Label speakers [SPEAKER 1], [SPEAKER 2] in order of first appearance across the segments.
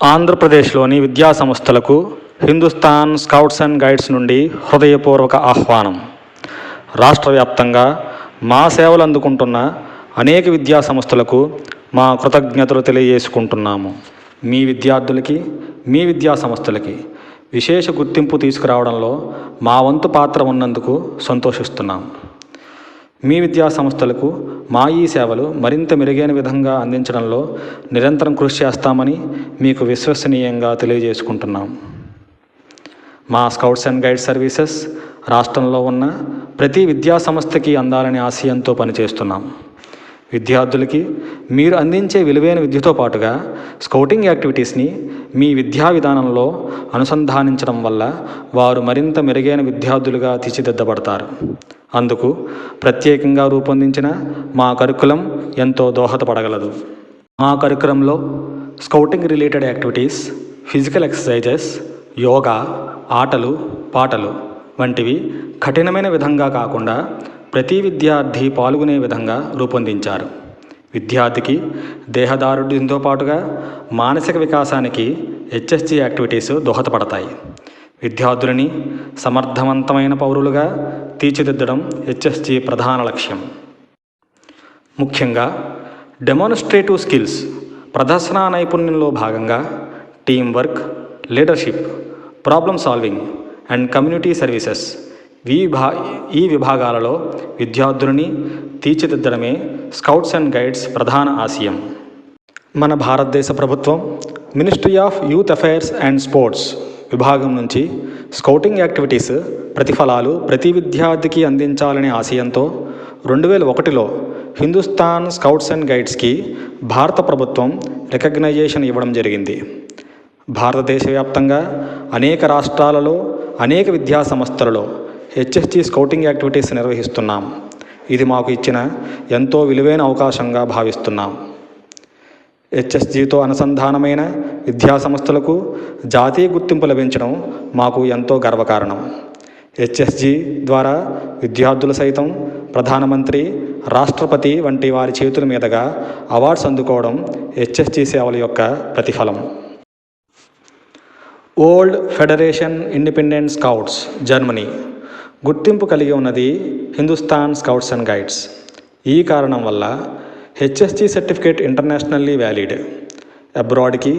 [SPEAKER 1] ఆంధ్రప్రదేశ్లోని విద్యా సంస్థలకు హిందుస్థాన్ స్కౌట్స్ అండ్ గైడ్స్ నుండి హృదయపూర్వక ఆహ్వానం. రాష్ట్ర వ్యాప్తంగా మా సేవలు అందుకుంటున్న అనేక విద్యా సంస్థలకు మా కృతజ్ఞతలు తెలియజేసుకుంటున్నాము. మీ విద్యార్థులకి, మీ విద్యా సంస్థలకి విశేష గుర్తింపు తీసుకురావడంలో మా వంతు పాత్ర ఉన్నందుకు సంతోషిస్తున్నాం. మీ విద్యా సంస్థలకు మా ఈ సేవలు మరింత మెరుగైన విధంగా అందించడంలో నిరంతరం కృషి చేస్తామని మీకు విశ్వసనీయంగా తెలియజేసుకుంటున్నాం. మా స్కౌట్స్ అండ్ గైడ్స్ సర్వీసెస్ రాష్ట్రంలో ఉన్న ప్రతి విద్యా సంస్థకి అందాలనే ఆశయంతో పనిచేస్తున్నాం. విద్యార్థులకి మీరు అందించే విలువైన విద్యతో పాటుగా స్కౌటింగ్ యాక్టివిటీస్ని మీ విద్యా విధానంలో అనుసంధానించడం వల్ల వారు మరింత మెరుగైన విద్యార్థులుగా తీర్చిదిద్దబడతారు. అందుకు ప్రత్యేకంగా రూపొందించిన మా కరికులం ఎంతో దోహదపడగలదు. మా కరికులంలో scouting related activities, physical exercises, yoga, ఆటలు, పాటలు వంటివి కఠినమైన విధంగా కాకుండా ప్రతి విద్యార్థి పాల్గొనే విధంగా రూపొందించారు. విద్యార్థికి దేహదారుఢ్యంతో పాటుగా మానసిక వికాసానికి హెచ్ఎస్జి యాక్టివిటీస్ దోహదపడతాయి. విద్యార్థులని సమర్థవంతమైన పౌరులుగా తీర్చిదిద్దడం హెచ్ఎస్జి ప్రధాన లక్ష్యం. ముఖ్యంగా డెమాన్స్ట్రేటివ్ స్కిల్స్, ప్రదర్శనా నైపుణ్యంలో భాగంగా team work, leadership, problem solving and community services ఈ విభాగాలలో విద్యార్థులని తీర్చిదిద్దడమే స్కౌట్స్ అండ్ గైడ్స్ ప్రధాన ఆశయం. మన భారతదేశ ప్రభుత్వం ministry of youth affairs and sports విభాగం నుంచి స్కౌటింగ్ యాక్టివిటీస్ ప్రతిఫలాలు ప్రతి విద్యార్థికి అందించాలనే ఆశయంతో 2001లో హిందుస్థాన్ స్కౌట్స్ అండ్ గైడ్స్కి భారత ప్రభుత్వం రికగ్నైజేషన్ ఇవ్వడం జరిగింది. భారతదేశ వ్యాప్తంగా అనేక రాష్ట్రాలలో అనేక విద్యా సంస్థలలో హెచ్ఎస్జి స్కౌటింగ్ యాక్టివిటీస్ నిర్వహిస్తున్నాం. ఇది మాకు ఇచ్చిన ఎంతో విలువైన అవకాశంగా భావిస్తున్నాం. హెచ్ఎస్జితో అనుసంధానమైన విద్యా సంస్థలకు జాతీయ గుర్తింపు లభించడం మాకు ఎంతో గర్వకారణం. హెచ్ఎస్జి ద్వారా విద్యార్థులు సైతం ప్రధానమంత్రి, రాష్ట్రపతి వంటి వారి చేతుల మీదుగా అవార్డ్స్ అందుకోవడం హెచ్ఎస్జి సేవల యొక్క ప్రతిఫలం. Old federation independent scouts Germany గుర్తింపు కలిగి ఉన్నది హిందుస్థాన్ స్కౌట్స్ అండ్ గైడ్స్. ఈ కారణం వల్ల హెచ్ఎస్జి సర్టిఫికేట్ ఇంటర్నేషనల్లీ వ్యాలిడ్. అబ్రాడ్కి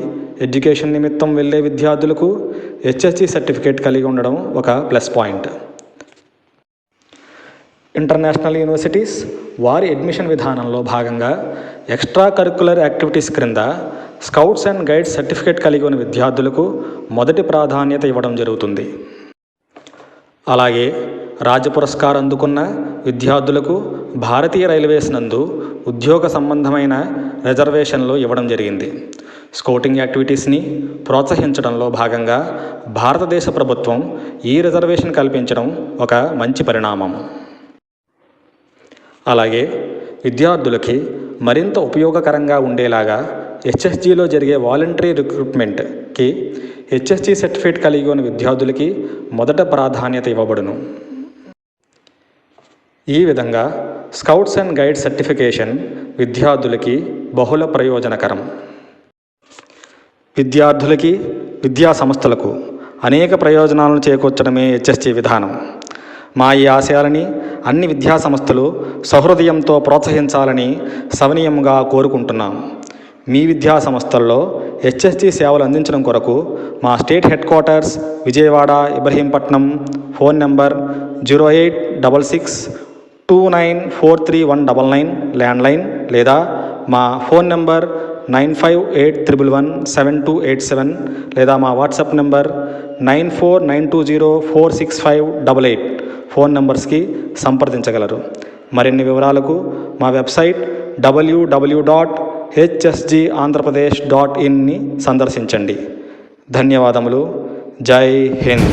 [SPEAKER 1] ఎడ్యుకేషన్ నిమిత్తం వెళ్ళే విద్యార్థులకు హెచ్ఎస్జి సర్టిఫికేట్ కలిగి ఉండడం ఒక ప్లస్ పాయింట్. ఇంటర్నేషనల్ యూనివర్సిటీస్ వారి అడ్మిషన్ విధానంలో భాగంగా ఎక్స్ట్రా కరిక్యులర్ యాక్టివిటీస్ క్రింద స్కౌట్స్ అండ్ గైడ్స్ సర్టిఫికేట్ కలిగి ఉన్న విద్యార్థులకు మొదటి ప్రాధాన్యత ఇవ్వడం జరుగుతుంది. అలాగే రాజ్య పురస్కారం అందుకున్న విద్యార్థులకు భారతీయ రైల్వేస్ నందు ఉద్యోగ సంబంధమైన రిజర్వేషన్లు ఇవ్వడం జరిగింది. స్కౌటింగ్ యాక్టివిటీస్ని ప్రోత్సహించడంలో భాగంగా భారతదేశ ప్రభుత్వం ఈ రిజర్వేషన్ కల్పించడం ఒక మంచి పరిణామం. అలాగే విద్యార్థులకి మరింత ఉపయోగకరంగా ఉండేలాగా హెచ్ఎస్జిలో జరిగే వాలంటరీ రిక్రూట్మెంట్కి హెచ్ఎస్జి సర్టిఫికేట్ కలిగి ఉన్న విద్యార్థులకి మొదట ప్రాధాన్యత ఇవ్వబడును. ఈ విధంగా స్కౌట్స్ అండ్ గైడ్స్ సర్టిఫికేషన్ విద్యార్థులకి బహుళ ప్రయోజనకరం. విద్యార్థులకి, విద్యా సంస్థలకు అనేక ప్రయోజనాలను చేకూర్చడమే హెచ్ఎస్జి విధానం. మా ఈ ఆశయాలని అన్ని విద్యా సంస్థలు సహృదయంతో ప్రోత్సహించాలని సవినయంగా కోరుకుంటున్నాం. మీ విద్యా సంస్థల్లో హెచ్ఎస్జి సేవలు అందించడం కొరకు మా state head quarters Vijayawada, Ibrahimpatnam, phone number 08662943199 landline లేదా మా ఫోన్ నెంబర్ 9581117287 లేదా మా వాట్సాప్ నెంబర్ 9492046588 ఫోన్ నెంబర్స్కి సంప్రదించగలరు. మరిన్ని వివరాలకు మా వెబ్సైట్ www.hsgandrapradesh.in సందర్శించండి. ధన్యవాదములు. జై హింద్.